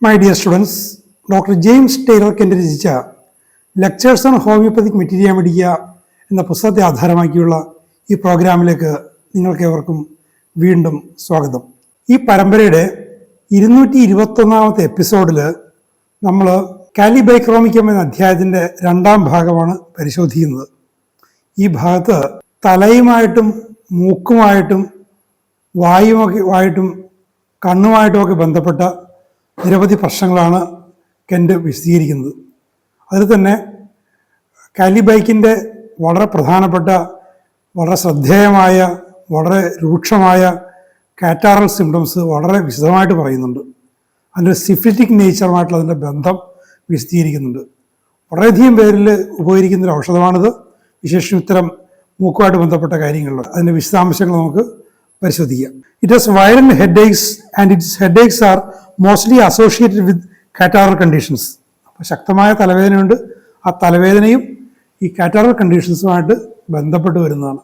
My dear students, doctor James Tyler Kent രചിച്ച lectures on homoeopathic materia medica എന്ന പുസ്തകത്തെ ആധാരമാക്കിയുള്ള ഈ പ്രോഗ്രാമിലേക്ക് നിങ്ങൾക്കേവർക്കും വീണ്ടും സ്വാഗതം. ഈ പരമ്പരയുടെ 221 എപ്പിസോഡിൽ നമ്മൾ കാലിബൈക്രോമിക്കം എന്ന അധ്യായത്തിൻ്റെ 2ാം ഭാഗമാണ് പരിശോധിക്കുന്നത്. ഈ ഭാഗത്ത് തലയുമായിട്ടും മൂക്കുമായിട്ടും വായുമായിട്ടും കണ്ണുമായിട്ടുമൊക്കെ ബന്ധപ്പെട്ട നിരവധി പ്രശ്നങ്ങളാണ് കെൻ്റ് വിശദീകരിക്കുന്നത്. അതിൽ തന്നെ കാലിബൈക്കിൻ്റെ വളരെ പ്രധാനപ്പെട്ട, വളരെ ശ്രദ്ധേയമായ, വളരെ രൂക്ഷമായ കാറ്റാറൽ സിംറ്റംസ് വളരെ വിശദമായിട്ട് പറയുന്നുണ്ട്. അതിൻ്റെ സിഫിലിറ്റിക് നേച്ചറുമായിട്ടുള്ള അതിൻ്റെ ബന്ധം വിശദീകരിക്കുന്നുണ്ട്. വളരെയധികം പേരിൽ ഉപകരിക്കുന്നൊരു ഔഷധമാണിത്, വിശേഷം ഇത്തരം മൂക്കുമായിട്ട് ബന്ധപ്പെട്ട കാര്യങ്ങളിൽ. അതിൻ്റെ വിശദാംശങ്ങൾ നമുക്ക് പരിശോധിക്കാം. It has violent headaches and its headaches are mostly associated with catarrhal conditions. അപ്പോൾ ശക്തമായ തലവേദനയുണ്ട്. ആ തലവേദനയും ഈ കാറ്റാറൽ കണ്ടീഷൻസുമായിട്ട് ബന്ധപ്പെട്ട് വരുന്നതാണ്.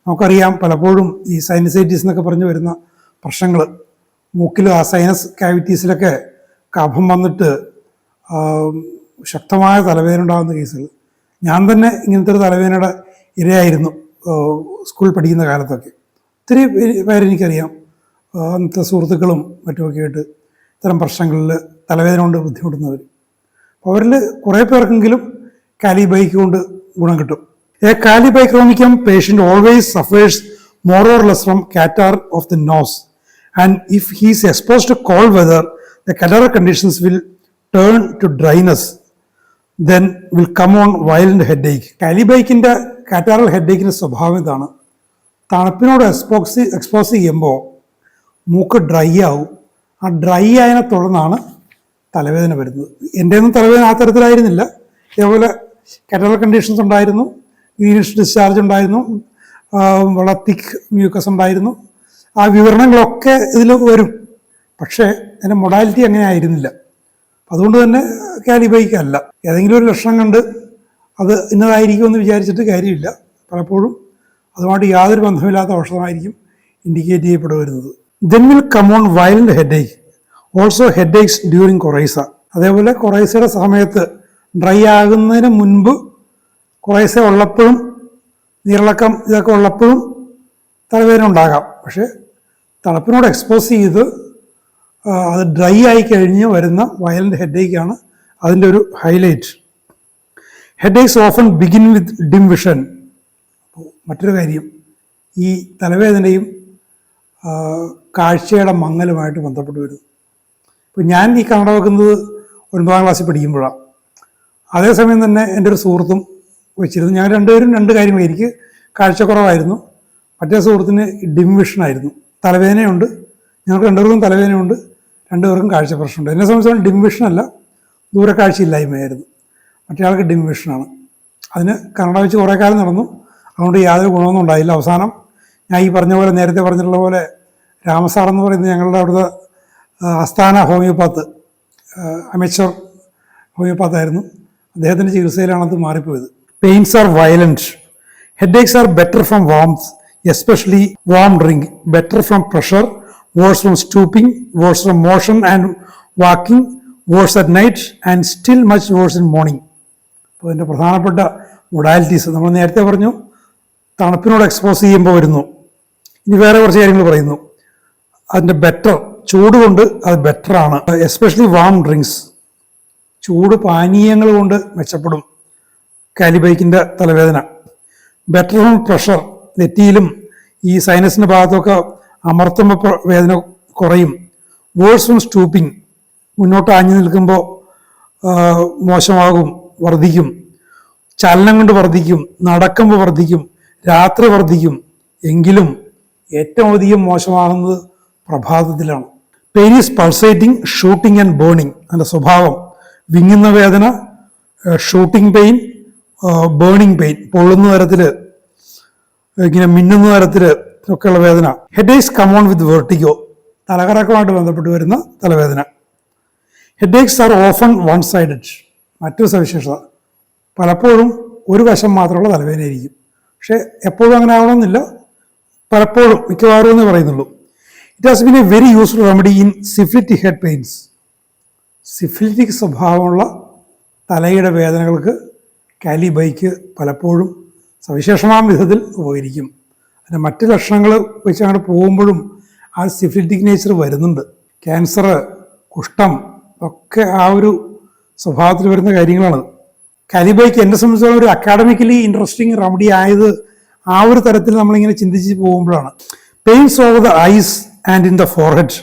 നമുക്കറിയാം, പലപ്പോഴും ഈ സൈനസൈറ്റീസ് എന്നൊക്കെ പറഞ്ഞു വരുന്ന പ്രശ്നങ്ങൾ, മൂക്കിൽ ആ സൈനസ് കാവിറ്റീസിലൊക്കെ കഫം വന്നിട്ട് ശക്തമായ തലവേദന ഉണ്ടാകുന്ന കേസുകൾ. ഞാൻ തന്നെ ഇങ്ങനത്തെ ഒരു തലവേദനയുടെ ഇരയായിരുന്നു സ്കൂളിൽ പഠിക്കുന്ന കാലത്തൊക്കെ. ഒത്തിരി പേരെനിക്കറിയാം, അന്നത്തെ സുഹൃത്തുക്കളും മറ്റുമൊക്കെ ആയിട്ട് ഇത്തരം പ്രശ്നങ്ങളിൽ തലവേദന കൊണ്ട് ബുദ്ധിമുട്ടുന്നവർ. അപ്പോൾ അവരിൽ കുറേ പേർക്കെങ്കിലും കാലിബൈക്ക് കൊണ്ട് ഗുണം കിട്ടും. A kali bichromicum patient always suffers more or less from catarrh of the nose, and if he is exposed to cold weather the catarrhal conditions will turn to dryness, then will come on violent headache. കാലിബൈക്കിൻ്റെ catarrhal ഹെഡേക്കിൻ്റെ സ്വഭാവം ഇതാണ്. തണുപ്പിനോട് expose ചെയ്യുമ്പോൾ മൂക്ക് dry ആവും. ആ dry ആയതിനെ തുടർന്നാണ് തലവേദന വരുന്നത്. എൻ്റെ ഒന്നും തലവേദന ആ തരത്തിലായിരുന്നില്ല. ഇതേപോലെ കാറ്റാറൽ കണ്ടീഷൻസ് ഉണ്ടായിരുന്നു, ഗ്രീനിഷ് ഡിസ്ചാർജ് ഉണ്ടായിരുന്നു, വളരെ തിക്ക് മ്യൂക്കസ് ഉണ്ടായിരുന്നു. ആ വിവരണങ്ങളൊക്കെ ഇതിൽ വരും. പക്ഷേ അതിൻ്റെ മൊഡാലിറ്റി അങ്ങനെ ആയിരുന്നില്ല. അതുകൊണ്ട് തന്നെ കാലിബൈക്ക് അല്ല. ഏതെങ്കിലും ഒരു ലക്ഷണം കണ്ട് അത് ഇന്നതായിരിക്കുമെന്ന് വിചാരിച്ചിട്ട് കാര്യമില്ല. പലപ്പോഴും അതുമായിട്ട് യാതൊരു ബന്ധമില്ലാത്ത ഔഷധമായിരിക്കും ഇൻഡിക്കേറ്റ് ചെയ്യപ്പെട്ട് വരുന്നത്. Then will come on violent headache, also headaches during coryza. അതേപോലെ കൊറൈസയുടെ സമയത്ത് ഡ്രൈ ആകുന്നതിന് മുൻപ് കൊറൈസ ഉള്ളപ്പോഴും നീരിളക്കം ഇതൊക്കെ ഉള്ളപ്പോഴും തലവേദന ഉണ്ടാകാം. പക്ഷേ തണുപ്പിനോട് എക്സ്പോസ് ചെയ്ത് അത് ഡ്രൈ ആയി കഴിഞ്ഞ് വരുന്ന വയലന്റ് ഹെഡേക്കാണ് അതിൻ്റെ ഒരു highlight. Headaches often begin with dim vision. മറ്റൊരു കാര്യം, ഈ തലവേദനയും കാഴ്ചയുടെ മങ്ങലുമായിട്ട് ബന്ധപ്പെട്ട് വരുന്നു. ഇപ്പോൾ ഞാൻ ഈ കണ്ണട വെക്കുന്നത് 9ാം ക്ലാസ്സിൽ പഠിക്കുമ്പോഴാണ്. അതേസമയം തന്നെ എൻ്റെ ഒരു സുഹൃത്തും വെച്ചിരുന്നു. ഞങ്ങൾ രണ്ടുപേരും രണ്ട് കാര്യങ്ങൾ. എനിക്ക് കാഴ്ചക്കുറവായിരുന്നു, മറ്റേ സുഹൃത്തിന് ഡിം വിഷനായിരുന്നു. തലവേദനയുണ്ട്, ഞങ്ങൾക്ക് രണ്ടുപേർക്കും തലവേദനയുണ്ട്, രണ്ടുപേർക്കും കാഴ്ച പ്രശ്നമുണ്ട്. എന്നെ സംബന്ധിച്ചോളം ഡിം വിഷനല്ല, ദൂരക്കാഴ്ചയില്ലായ്മയായിരുന്നു. മറ്റേ ആൾക്ക് ഡിം വിഷനാണ്. അതിന് കണ്ണട വെച്ച് കുറേ കാലം നടന്നു. അതുകൊണ്ട് യാതൊരു ഗുണമൊന്നും ഉണ്ടായില്ല. അവസാനം ഞാൻ ഈ പറഞ്ഞ പോലെ, നേരത്തെ പറഞ്ഞിട്ടുള്ള പോലെ, രാമസാർ എന്ന് പറയുന്നത് ഞങ്ങളുടെ അവിടുത്തെ ആസ്ഥാന ഹോമിയോപാത്ത്, അമേച്ചർ ഹോമിയോപാത്തായിരുന്നു. അദ്ദേഹത്തിൻ്റെ ചികിത്സയിലാണ് അത് മാറിപ്പോയത്. Pains are violent. Headaches are better from warmth, especially warm drink, better from pressure, worse from stooping, worse from motion and walking, worse at night and still much worse in morning. അപ്പോൾ ഇതിൻ്റെ പ്രധാനപ്പെട്ട modalities നമ്മൾ നേരത്തെ പറഞ്ഞു. തണുപ്പിനോട് expose ചെയ്യുമ്പോൾ വരുന്നു. ഇനി വേറെ കുറച്ച് കാര്യങ്ങൾ പറയുന്നു. അതിൻ്റെ ബെറ്റർ, ചൂട് കൊണ്ട് അത് ബെറ്ററാണ്. എസ്പെഷ്യലി വാം ഡ്രിങ്ക്സ്, ചൂട് പാനീയങ്ങൾ കൊണ്ട് മെച്ചപ്പെടും കാലിബൈക്കിൻ്റെ തലവേദന. ബെറ്റർ ഫ്രം പ്രഷർ, നെറ്റിയിലും ഈ സൈനസിൻ്റെ ഭാഗത്തൊക്കെ അമർത്തുമ്പോൾ വേദന കുറയും. വേഴ്സ് ഫ്രം സ്റ്റൂപ്പിംഗ്, മുന്നോട്ട് ആഞ്ഞു നിൽക്കുമ്പോൾ മോശമാകും, വർദ്ധിക്കും. ചലനം കൊണ്ട് വർദ്ധിക്കും, നടക്കുമ്പോൾ വർദ്ധിക്കും, രാത്രി വർദ്ധിക്കും. എങ്കിലും ഏറ്റവും അധികം മോശമാകുന്നത് പ്രഭാതത്തിലാണ്. Pain is pulsating, shooting and burning. അതിൻ്റെ സ്വഭാവം വിങ്ങുന്ന വേദന, ഷൂട്ടിംഗ് പെയിൻ, ബേണിംഗ് പെയിൻ, പൊള്ളുന്ന തരത്തിൽ, ഇങ്ങനെ മിന്നുന്ന തരത്തിൽ ഒക്കെയുള്ള വേദന. Headaches come on with vertigo, തലകറക്കമായിട്ട് ബന്ധപ്പെട്ട് വരുന്ന തലവേദന. Headaches are often one sided. മറ്റൊരു സവിശേഷത, പലപ്പോഴും ഒരു വശം മാത്രമുള്ള തലവേദനയായിരിക്കും. പക്ഷേ എപ്പോഴും അങ്ങനെ ആവണമെന്നില്ല, പലപ്പോഴും, മിക്കവാറും എന്നേ പറയുന്നുള്ളൂ. It has been a very useful remedy in syphilitic head pains. Syphilitic സ്വഭാവമുള്ള തലയുടെ വേദനകൾക്ക് കാലിബൈക്ക് പലപ്പോഴും സവിശേഷമായ വിധത്തിൽ ഉപകരിക്കും. അതിൻ്റെ മറ്റ് ലക്ഷണങ്ങൾ വെച്ച് അങ്ങോട്ട് പോകുമ്പോഴും ആ സിഫിലിറ്റിക് നേച്ചർ വരുന്നുണ്ട്. ക്യാൻസർ, കുഷ്ഠം ഒക്കെ ആ ഒരു സ്വഭാവത്തിൽ വരുന്ന കാര്യങ്ങളാണ്. കാലിബൈക്ക് എന്നെ സംബന്ധിച്ചോളം ഒരു അക്കാഡമിക്കലി ഇൻട്രസ്റ്റിംഗ് റെമഡി ആയത് ആ ഒരു തരത്തിൽ നമ്മളിങ്ങനെ ചിന്തിച്ച് പോകുമ്പോഴാണ്. Pains over the eyes and in the forehead,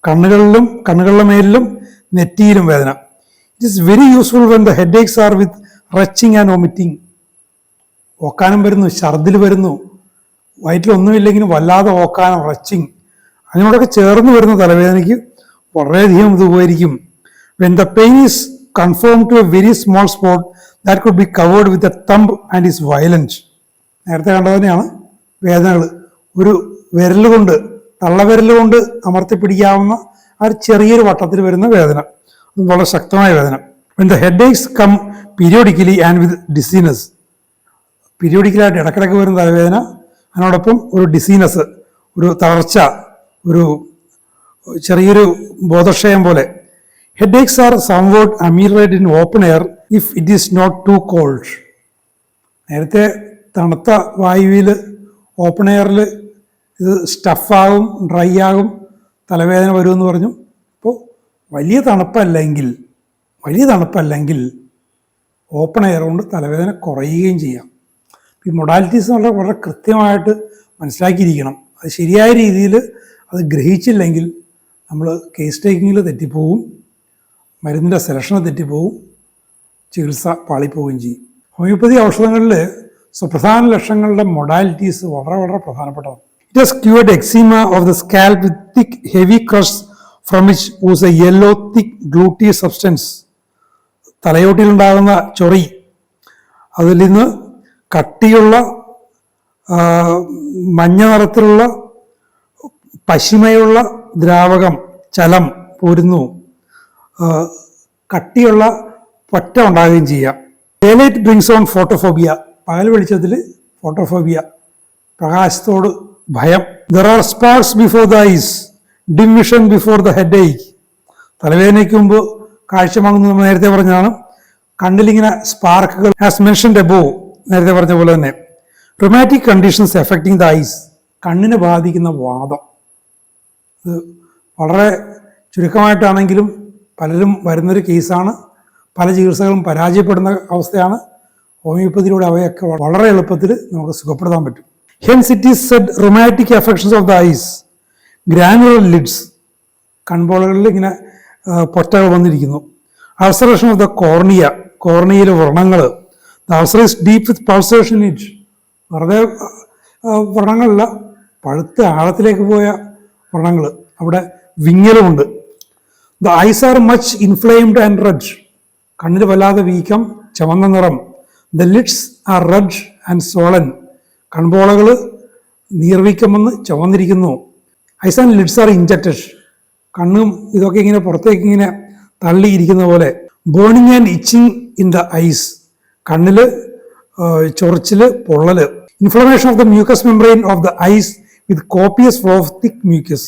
കണ്ണുകളുടെ മേലിലും നെറ്റിയിലും വേദന. It is very useful when the headaches are with retching and vomiting. ഓക്കാനം വരുന്നു, ഛർദിൽ വരുന്നു, വയറ്റിലൊന്നുമില്ലെങ്കിലും വല്ലാതെ ഓക്കാനം, റച്ചിങ്, അതിനോടൊക്കെ ചേർന്ന് വരുന്ന തലവേദനയ്ക്ക് വളരെയധികം ഇത് ഉപകരിക്കും. When the pain is confined to a very small spot that could be covered with a thumb and is violent. നേരത്തെ കണ്ടത് തന്നെയാണ് വേദനകൾ. ഒരു വിരലുകൊണ്ട്, തള്ളവിരലുകൊണ്ട് അമർത്തിപ്പിടിക്കാവുന്ന ആ ഒരു ചെറിയൊരു വട്ടത്തിൽ വരുന്ന വേദന, വളരെ ശക്തമായ വേദന. When the headaches come periodically and with dizziness, പീരിയോഡിക്കലായിട്ട് ഇടക്കിടക്ക് വരുന്ന തലവേദന, അതിനോടൊപ്പം ഒരു ഡിസീനസ്, ഒരു തളർച്ച, ഒരു ചെറിയൊരു ബോധക്ഷയം പോലെ. Headaches are somewhat ameliorated in open air if it is not too cold. നേരത്തെ തണുത്ത വായുവിൽ ഓപ്പൺ എയറിൽ ഇത് സ്റ്റഫാകും, ഡ്രൈ ആകും, തലവേദന വരുമെന്ന് പറഞ്ഞു. അപ്പോൾ വലിയ തണുപ്പല്ലെങ്കിൽ ഓപ്പൺ എയർ കൊണ്ട് തലവേദന കുറയുകയും ചെയ്യാം. ഈ മൊഡാലിറ്റീസ് വളരെ കൃത്യമായിട്ട് മനസ്സിലാക്കിയിരിക്കണം. അത് ശരിയായ രീതിയിൽ അത് ഗ്രഹിച്ചില്ലെങ്കിൽ നമ്മൾ കേസ് ടേക്കിങ്ങിൽ തെറ്റിപ്പോവും, മരുന്നിൻ്റെ സെലക്ഷന് തെറ്റിപ്പോവും, ചികിത്സ പാളിപ്പോവുകയും ചെയ്യും. ഹോമിയോപ്പതി ഔഷധങ്ങളിൽ സുപ്രധാന ലക്ഷണങ്ങളുടെ മൊഡാലിറ്റീസ് വളരെ പ്രധാനപ്പെട്ടതാണ്. It has cured eczema of the scalp with thick heavy crust from which ooze a yellow thick gluey substance. തലയോട്ടിലുണ്ടാകുന്ന ചൊറി, അതിൽ നിന്ന് കട്ടിയുള്ള മഞ്ഞ നിറത്തിലുള്ള പശിമയുള്ള ദ്രാവകം, ചലം പോരുന്നു, കട്ടിയുള്ള പൊറ്റ ഉണ്ടാകുകയും ചെയ്യാം. ഡേലൈറ്റ് ബ്രിങ്സ് ഓൺ ഫോട്ടോഫോബിയ, പകൽ വെളിച്ചത്തിൽ ഫോട്ടോഫോബിയ, പ്രകാശത്തോട് ഭയം. There are sparks before the eyes, dim vision before the headache. തലവേദനയ്ക്ക് മുമ്പ് കാഴ്ച മങ്ങുന്നു, നമ്മൾ നേരത്തെ പറഞ്ഞതാണ്. കണ്ണിലിങ്ങനെ സ്പാർക്കുകൾ, ആസ് മെൻഷൻഡ് എബോവ്, നേരത്തെ പറഞ്ഞ പോലെ തന്നെ. Rheumatic conditions affecting the eyes, കണ്ണിനെ ബാധിക്കുന്ന വാദം. ഇത് വളരെ ചുരുക്കമായിട്ടാണെങ്കിലും പലരും വരുന്നൊരു കേസാണ്. പല ചികിത്സകളും പരാജയപ്പെടുന്ന അവസ്ഥയാണ്. ഹോമിയോപ്പതിയിലൂടെ അവയൊക്കെ വളരെ എളുപ്പത്തിൽ നമുക്ക് സുഖപ്പെടുത്താൻ പറ്റും. Hence it is said rheumatic affections of the eyes, granular lids, കൺപോളകളിൽ ഇങ്ങനെ പൊറ്റകൾ വന്നിരിക്കുന്നു. അൾസറേഷൻ ഓഫ് ദ കോർണിയ, കോർണിയയിലെ വ്രണങ്ങൾ. The ulcer is deep with pulsation it, വെറുതെ വ്രണങ്ങളില്ല, പഴുത്ത ആഴത്തിലേക്ക് പോയ വ്രണങ്ങൾ, അവിടെ വിങ്ങലുമുണ്ട്. The eyes are much inflamed and red, കണ്ണിൽ വല്ലാതെ വീക്കം, ചുവന്ന നിറം. The lids are red and swollen, കൺപോളകൾ നീർവീക്കം വന്ന് ചുവന്നിരിക്കുന്നു. Eyes and lids are injected, കണ്ണും ഇതൊക്കെ ഇങ്ങനെ പുറത്തേക്ക് ഇങ്ങനെ തള്ളിയിരിക്കുന്ന പോലെ. Burning and itching in the eyes, കണ്ണിൽ ചൊറിച്ചില്, പൊള്ളല്. Inflammation of the mucous membrane of the eyes with copious flow of thick mucus,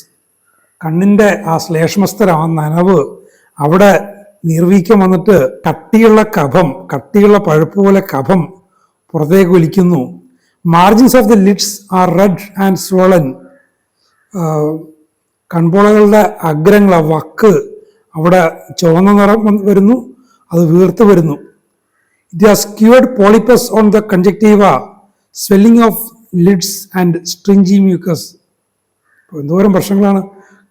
കണ്ണിൻ്റെ ആ ശ്ലേഷ്മസ്തരം, ആ നനവ്, അവിടെ നീർവീക്കം വന്നിട്ട് കട്ടിയുള്ള കഫം, കട്ടിയുള്ള പഴുപ്പ് പോലെ കഫം പുറത്തേക്ക് ഒലിക്കുന്നു. Margins of the lids are red and swollen, കൺപോളകളുടെ അഗ്രങ്ങൾ, വക്ക്, അവിടെ ചുവന്ന നിറം വരുന്നു, അത് വീർത്ത് വരുന്നു. It has cured polypus on the conjunctiva, swelling of lids and stringy mucus. ഇപ്പോൾ എന്തോരം പ്രശ്നങ്ങളാണ്.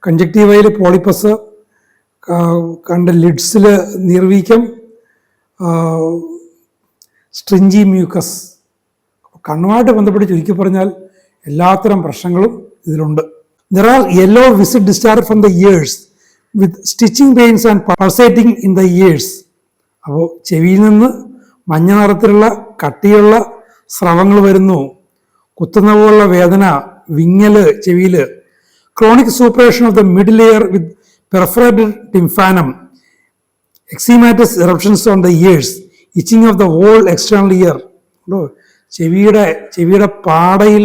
കൺജക്റ്റീവയിൽ പോളിപ്പസ്, കണ്ട ലിഡ്സിൽ നീർവീക്കം, സ്ട്രിഞ്ചി മ്യൂക്കസ്. കണ്ണുമായിട്ട് ബന്ധപ്പെട്ട് ചുരുക്കി പറഞ്ഞാൽ എല്ലാത്തരം പ്രശ്നങ്ങളും ഇതിലുണ്ട്. There are yellow viscid discharge from the ears with stitching pains and pulsating in the ears. അപ്പോൾ ചെവിയിൽ നിന്ന് മഞ്ഞ നിറത്തിലുള്ള കട്ടിയുള്ള സ്രവങ്ങൾ വരുന്നു, കുത്തുന്ന പോലുള്ള വേദന, വിങ്ങല് ചെവിയിൽ. Chronic suppuration of the middle ear with perforated tympanum, eczematous eruptions on the ears, itching of the whole external ear. ചെവിയുടെ പാടയിൽ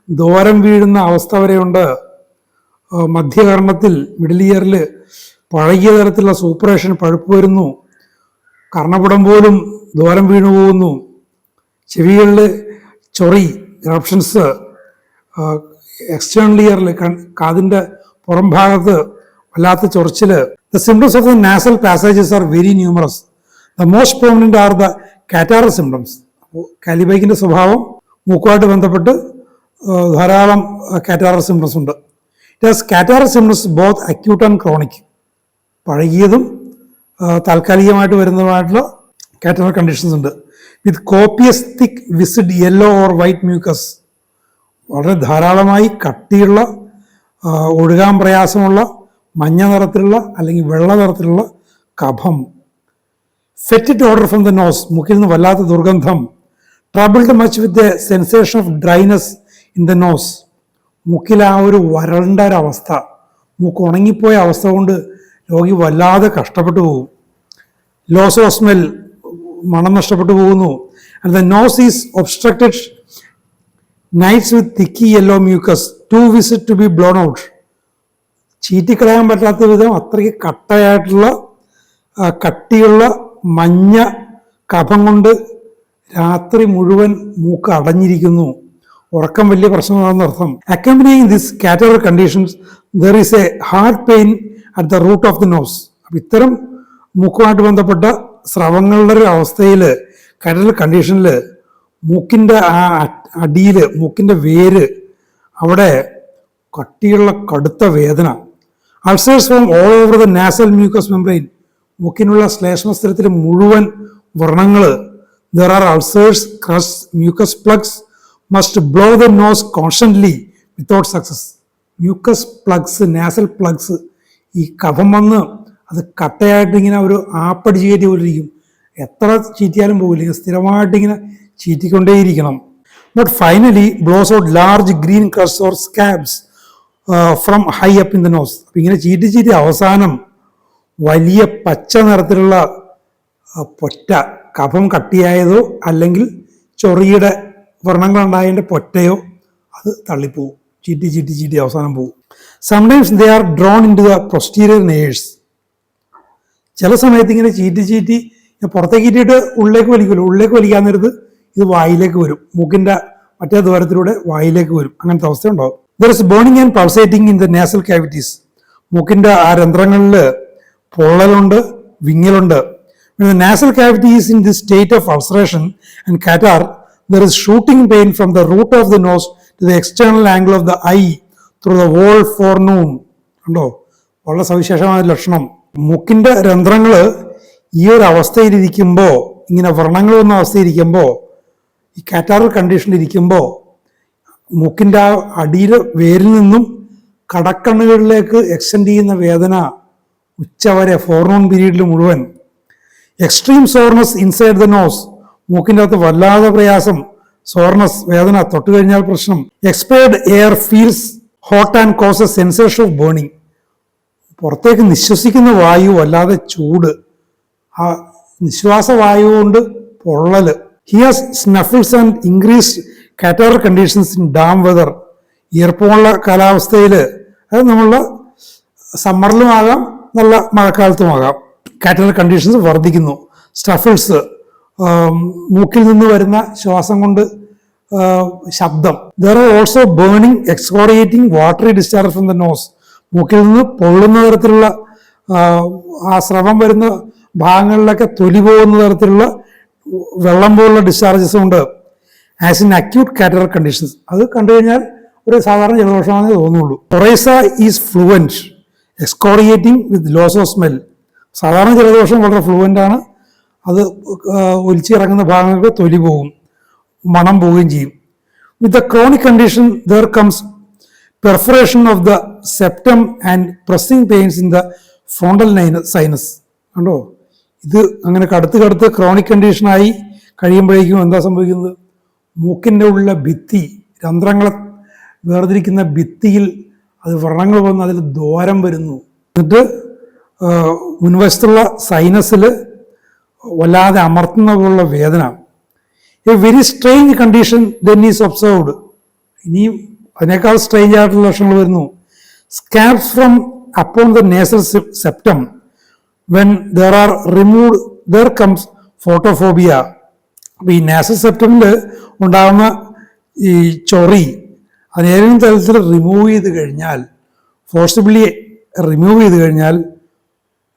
ദോരം വീഴുന്ന അവസ്ഥ വരെയുണ്ട്. മധ്യകർണത്തിൽ, മിഡിൽ ഇയറിൽ പഴകിയ തരത്തിലുള്ള സൂപ്പറേഷൻ, പഴുപ്പ് വരുന്നു, കർണപുടം പോലും ദ്വാരം വീണു പോകുന്നു, ചെവികളിൽ ചൊറി, ഇറപ്ഷൻസ്, എക്സ്റ്റേണൽ ഇയറിൽ കാതിൻ്റെ പുറം ഭാഗത്ത് വല്ലാത്ത ചൊറിച്ചില്. The symptoms of the nasal passages are very numerous. The most prominent are the catarrhal symptoms. അപ്പോൾ കാലിബൈക്കിൻ്റെ സ്വഭാവം മൂക്കുമായിട്ട് ബന്ധപ്പെട്ട് ധാരാളം കാറ്റാറൽ സിംറ്റംസ് ഉണ്ട്. It has catarrhal symptoms both acute and chronic. പഴകിയതും താൽക്കാലികമായിട്ട് വരുന്നതുമായിട്ടുള്ള കാറ്റാറൽ കണ്ടീഷൻസ് ഉണ്ട്. With copious thick viscid yellow or white mucus. വളരെ ധാരാളമായി കട്ടിയുള്ള ഒഴുകാൻ പ്രയാസമുള്ള മഞ്ഞ നിറത്തിലുള്ള അല്ലെങ്കിൽ വെള്ള നിറത്തിലുള്ള കഫം. Fetid odour from the nose. മൂക്കിൽ നിന്ന് വല്ലാത്ത ദുർഗന്ധം. Troubled much with the sensation of dryness in the nose. മൂക്കിൽ ആ ഒരു വരണ്ട ഒരവസ്ഥ, മൂക്ക് ഉണങ്ങിപ്പോയ അവസ്ഥ കൊണ്ട് രോഗി വല്ലാതെ കഷ്ടപ്പെട്ടു പോകും. ലോസ് ഓഫ് സ്മെൽ, മണം നഷ്ടപ്പെട്ടു പോകുന്നു. And the nose is obstructed nights with thick yellow mucus too viscid to be blown out. ചീറ്റിക്കളയാൻ പറ്റാത്ത വിധം അത്രയ്ക്ക് കട്ടിയുള്ള മഞ്ഞ കഫം കൊണ്ട് രാത്രി മുഴുവൻ മൂക്ക് അടഞ്ഞിരിക്കുന്നു. ഉറക്കം വലിയ പ്രശ്നമാണെന്ന് അർത്ഥം. Accompanying this catarrhal conditions there is a hard pain at the root of the nose. അപ്പം ഇത്തരം മൂക്കുമായിട്ട് ബന്ധപ്പെട്ട സ്രവങ്ങളുടെ ഒരു അവസ്ഥയിൽ, കാറ്ററൽ കണ്ടീഷനിൽ മൂക്കിൻ്റെ ആ അടിയിൽ, മൂക്കിൻ്റെ വേര് അവിടെ കട്ടിയുള്ള കടുത്ത വേദന. Ulcers from all over the nasal mucous membrane. മൂക്കിനുള്ള ശ്ലേഷ്മസ്തരത്തിൽ മുഴുവൻ വ്രണങ്ങൾ. There are ulcers, crusts, mucus plugs. Must blow the nose constantly without success. Mucus plugs, nasal plugs, ഈ കഫം വന്ന് അത് കട്ടയായിട്ട് ഇങ്ങനെ ഒരു ആപ്പടിച്ച് കയറ്റി പോലിരിക്കും. എത്ര ചീറ്റിയാലും പോകില്ല, സ്ഥിരമായിട്ടിങ്ങനെ ചീറ്റിക്കൊണ്ടേയിരിക്കണം. But finally blows out large green crusts or scabs from high up in the nose. അപ്പം ഇങ്ങനെ ചീറ്റി അവസാനം വലിയ പച്ച നിറത്തിലുള്ള പൊറ്റ, കഫം കട്ടിയായതോ അല്ലെങ്കിൽ ചൊറിയുടെ വ്രണങ്ങളുണ്ടായതിൻ്റെ പൊറ്റയോ അത് തള്ളിപ്പോവും. ചീറ്റി അവസാനം പോവും. Sometimes they are drawn into the posterior nares. ചില സമയത്ത് ഇങ്ങനെ ചീറ്റി പുറത്തേക്ക് ഇട്ടിട്ട് ഉള്ളിലേക്ക് വലിക്കുമല്ലോ, ഉള്ളിലേക്ക് വലിക്കാൻ നേരത്ത് ഇത് വായിലേക്ക് വരും, മൂക്കിൻ്റെ മറ്റേ ദ്വാരത്തിലൂടെ വായിലേക്ക് വരും. അങ്ങനത്തെ അവസ്ഥ ഉണ്ടാവും. There is burning and pulsating in the nasal cavities. മൂക്കിൻ്റെ ആ രന്ധ്രങ്ങളിൽ പൊള്ളലുണ്ട്, വിങ്ങലുണ്ട്. When the nasal cavity is in this state of ulceration and catarrh, there is shooting pain from the root of the nose to the external angle of the eye through the whole forenoon. കണ്ടോ, വളരെ സവിശേഷമായ ലക്ഷണം. മൂക്കിൻ്റെ രന്ധ്രങ്ങൾ ഈ ഒരു അവസ്ഥയിലിരിക്കുമ്പോൾ, ഇങ്ങനെ വ്രണങ്ങൾ വന്ന അവസ്ഥയിരിക്കുമ്പോൾ, ഈ കാറ്റാറൽ കണ്ടീഷനിലിരിക്കുമ്പോൾ മൂക്കിൻ്റെ ആ അടിയിൽ വേരിൽ നിന്നും കടക്കണ്ണുകളിലേക്ക് എക്സ്റ്റെൻഡ് ചെയ്യുന്ന വേദന ഉച്ചവരെ, ഫോർനൂൺ പീരീഡിൽ മുഴുവൻ. Extreme soreness inside the nose. മൂക്കിൻ്റെ അകത്ത് വല്ലാതെ പ്രയാസം, സോർനസ്, വേദന, തൊട്ട് കഴിഞ്ഞാൽ പ്രശ്നം. Expired air feels hot and causes sensation of burning. പുറത്തേക്ക് നിശ്വസിക്കുന്ന വായു വല്ലാതെ ചൂട്, ആ നിശ്വാസവായു കൊണ്ട് പൊള്ളൽ. He has snuffles and increased catarrhal conditions in damp weather. ഈർപ്പമുള്ള കാലാവസ്ഥയിൽ, അത് നമ്മളുടെ സമ്മറിലുമാകാം നല്ല മഴക്കാലത്തുമാകാം, കാറ്ററൽ കണ്ടീഷൻസ് വർദ്ധിക്കുന്നു. സ്റ്റഫിൾസ്, മൂക്കിൽ നിന്ന് വരുന്ന ശ്വാസം കൊണ്ട് ശബ്ദം. There are also burning, excoriating, watery discharge from the nose. മൂക്കിൽ നിന്ന് പൊള്ളുന്ന തരത്തിലുള്ള ആ സ്രവം വരുന്ന ഭാഗങ്ങളിലൊക്കെ തൊലി പോകുന്ന തരത്തിലുള്ള വെള്ളം പോലുള്ള ഡിസ്ചാർജസ് ഉണ്ട്. As in acute catarrhal conditions. അത് കണ്ടു കഴിഞ്ഞാൽ ഒരു സാധാരണ ജലദോഷമാണെന്ന് തോന്നുള്ളൂ. Coryza is fluent, excoriating with loss of smell. സാധാരണ ജലദോഷം വളരെ ഫ്ലുവൻ്റ് ആണ്, അത് ഒലിച്ചിറങ്ങുന്ന ഭാഗങ്ങൾക്ക് തൊലി പോകും, മണം പോവുകയും ചെയ്യും. With the chronic condition there comes perforation of the septum and pressing pains in the frontal sinus. കണ്ടോ, ഇത് അങ്ങനെ കടുത്ത് ക്രോണിക് കണ്ടീഷനായി കഴിയുമ്പോഴേക്കും എന്താ സംഭവിക്കുന്നത്? മൂക്കിൻ്റെ ഉള്ള ഭിത്തി, രന്ധ്രങ്ങളെ വേർതിരിക്കുന്ന ഭിത്തിയിൽ അത് വ്രണങ്ങൾ വന്ന് അതിൽ ദ്വാരം വരുന്നു. എന്നിട്ട് മുൻവശത്തുള്ള സൈനസിൽ വല്ലാതെ അമർത്തുന്ന പോലുള്ള വേദന. A very strange condition then is observed. ഇനിയും അതിനേക്കാൾ സ്ട്രേഞ്ച് ആയിട്ടുള്ള ലക്ഷണങ്ങൾ വരുന്നു. സ്കാബ്സ് from upon the nasal septum. When there are removed, there comes photophobia. അപ്പോൾ ഈ നാസൽ സെപ്റ്റമിൽ ഉണ്ടാകുന്ന ഈ ചൊറി അതേതെങ്കിലും തരത്തിൽ റിമൂവ് ചെയ്ത് കഴിഞ്ഞാൽ, ഫോഴ്സിബിളി റിമൂവ് ചെയ്ത് കഴിഞ്ഞാൽ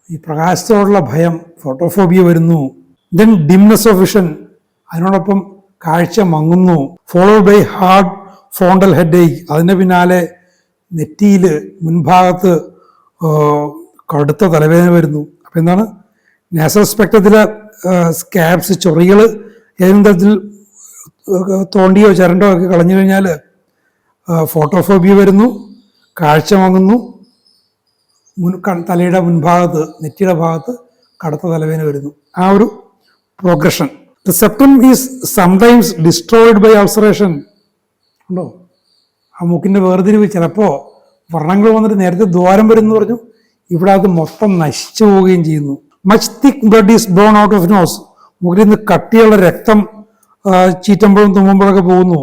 ഈ പ്രകാശത്തോടുള്ള ഭയം, ഫോട്ടോഫോബിയ വരുന്നു. ദെൻ ഡിംനെസ് ഓഫ് വിഷൻ, അതിനോടൊപ്പം കാഴ്ച മങ്ങുന്നു. ഫോളോഡ് ബൈ ഹാർഡ് ഫോണ്ടൽ ഹെഡേക്ക്, അതിൻ്റെ പിന്നാലെ നെറ്റിയിൽ മുൻഭാഗത്ത് കടുത്ത തലവേദന വരുന്നു. അപ്പം എന്താണ്, നാസൽ സ്പെക്ട്രത്തിലെ സ്കാബ്സ്, ചൊറികൾ ഏതെങ്കിലും തരത്തിൽ തോണ്ടിയോ ചരണ്ടോ ഒക്കെ കളഞ്ഞു കഴിഞ്ഞാൽ ഫോട്ടോഫോബിയ വരുന്നു, കാഴ്ച മങ്ങുന്നു, തലയുടെ മുൻഭാഗത്ത്, നെറ്റിയുടെ ഭാഗത്ത് കടുത്ത തലവേദന വരുന്നു. ആ ഒരു progression. The septum is sometimes destroyed by ulceration. ഉണ്ടോ, ആ മൂക്കിൻ്റെ വേർതിരിവ് ചിലപ്പോൾ വ്രണങ്ങൾ വന്നിട്ട് നേരത്തെ ദ്വാരം വരുമെന്ന് പറഞ്ഞു, ഇവിടെ അത് മൊത്തം നശിച്ചു പോവുകയും ചെയ്യുന്നു. Much thick blood is blown out of nose, മൂക്കിൽ നിന്ന് കട്ടിയുള്ള രക്തം ചീറ്റുമ്പോഴും തുമ്മുമ്പോഴൊക്കെ പോകുന്നു.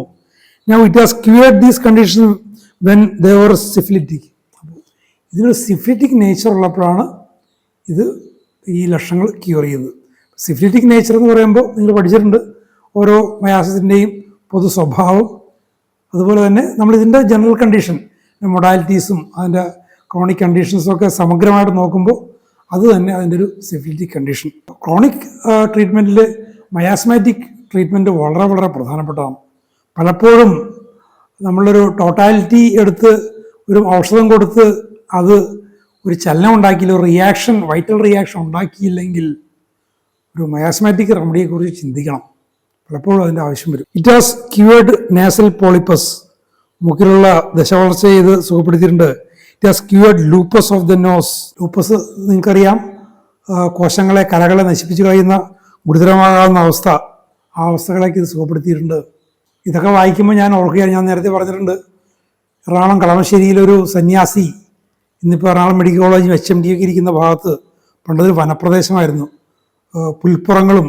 Now it has cured these conditions when they were syphilitic. ഇതിനൊരു സിഫിലിറ്റിക് നേച്ചർ ഉള്ളപ്പോഴാണ് ഇത് ഈ ലക്ഷണങ്ങൾ ക്യൂർ ചെയ്യുന്നത്. സിഫിലിറ്റിക് നേച്ചർ എന്ന് പറയുമ്പോൾ നിങ്ങൾ പഠിച്ചിട്ടുണ്ട്, ഓരോ മയാസിൻ്റെയും പൊതു സ്വഭാവം, അതുപോലെ തന്നെ നമ്മളിതിൻ്റെ ജനറൽ കണ്ടീഷൻ, മൊഡാലിറ്റീസും അതിൻ്റെ ക്രോണിക് കണ്ടീഷൻസും ഒക്കെ സമഗ്രമായിട്ട് നോക്കുമ്പോൾ അത് തന്നെ അതിൻ്റെ ഒരു സിഫിലിറ്റിക് കണ്ടീഷൻ. ക്രോണിക് ട്രീറ്റ്മെൻറ്റിൽ മയാസ്മാറ്റിക് ട്രീറ്റ്മെൻറ്റ് വളരെ വളരെ പ്രധാനപ്പെട്ടതാണ്. പലപ്പോഴും നമ്മളൊരു ടോട്ടാലിറ്റി എടുത്ത് ഒരു ഔഷധം കൊടുത്ത് അത് ഒരു ചലനം ഉണ്ടാക്കിയില്ല, ഒരു റിയാക്ഷൻ, വൈറ്റൽ റിയാക്ഷൻ ഉണ്ടാക്കിയില്ലെങ്കിൽ ഒരു മയാസ്മാറ്റിക് റെമഡിയെക്കുറിച്ച് ചിന്തിക്കണം. പലപ്പോഴും അതിൻ്റെ ആവശ്യം വരും. It has cured nasal polypus, മൂക്കിലുള്ള ദശവളർച്ച ചെയ്ത് സുഖപ്പെടുത്തിയിട്ടുണ്ട്. It has cured lupus of the nose. Lupus നിങ്ങൾക്കറിയാം, കോശങ്ങളെ, കലകളെ നശിപ്പിച്ചു കഴിയുന്ന ഗുരുതരമാകാവുന്ന അവസ്ഥ, ആ അവസ്ഥകളൊക്കെ ഇത് സുഖപ്പെടുത്തിയിട്ടുണ്ട്. ഇതൊക്കെ വായിക്കുമ്പോൾ ഞാൻ ഓർക്കുകയാണ്, ഞാൻ നേരത്തെ പറഞ്ഞിട്ടുണ്ട്, എറണാകുളം കളമശ്ശേരിയിലൊരു സന്യാസി, ഇന്നിപ്പോൾ എറണാകുളം മെഡിക്കൽ കോളേജ് HMD ഒക്കെ ഇരിക്കുന്ന ഭാഗത്ത് പണ്ടൊരു വനപ്രദേശമായിരുന്നു, പുൽപ്പുറങ്ങളും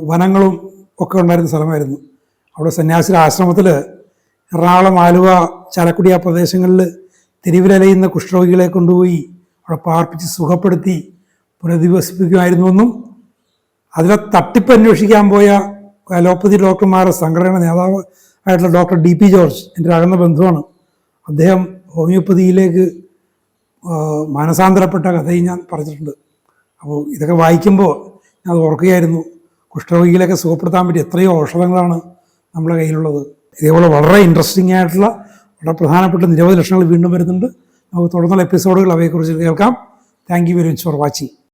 വനങ്ങളും ഒക്കെ ഉണ്ടായിരുന്ന സ്ഥലമായിരുന്നു. അവിടെ സന്യാസിയുടെ ആശ്രമത്തിൽ എറണാകുളം, ആലുവ, ചാലക്കുടി ആ പ്രദേശങ്ങളിൽ തെരുവിലലയുന്ന കുഷ്ഠരോഗികളെ കൊണ്ടുപോയി അവിടെ പാർപ്പിച്ച് സുഖപ്പെടുത്തി പുനരധിവസിപ്പിക്കുമായിരുന്നുവെന്നും അതിലെ തട്ടിപ്പ് അന്വേഷിക്കാൻ പോയ അലോപ്പതി ഡോക്ടർമാരുടെ സംഘടനയുടെ നേതാവ് ആയിട്ടുള്ള ഡോക്ടർ DP ജോർജ്, എൻ്റെ അകന്ന ബന്ധുവാണ്, അദ്ദേഹം ഹോമിയോപ്പതിയിലേക്ക് മാനസാന്തരപ്പെട്ട കഥയും ഞാൻ പറഞ്ഞിട്ടുണ്ട്. അപ്പോൾ ഇതൊക്കെ വായിക്കുമ്പോൾ ഞാൻ അത് ഓർക്കുകയായിരുന്നു, കുഷ്ഠരോഗികളെയൊക്കെ സുഖപ്പെടുത്താൻ പറ്റിയ എത്രയോ ഔഷധങ്ങളാണ് നമ്മുടെ കയ്യിലുള്ളത്. ഇതേപോലെ വളരെ ഇൻട്രസ്റ്റിംഗ് ആയിട്ടുള്ള വളരെ പ്രധാനപ്പെട്ട നിരവധി ലക്ഷണങ്ങൾ വീണ്ടും വരുന്നുണ്ട്. നമുക്ക് തുടർന്നുള്ള എപ്പിസോഡുകൾ അവയെക്കുറിച്ച് കേൾക്കാം. Thank you very much for watching.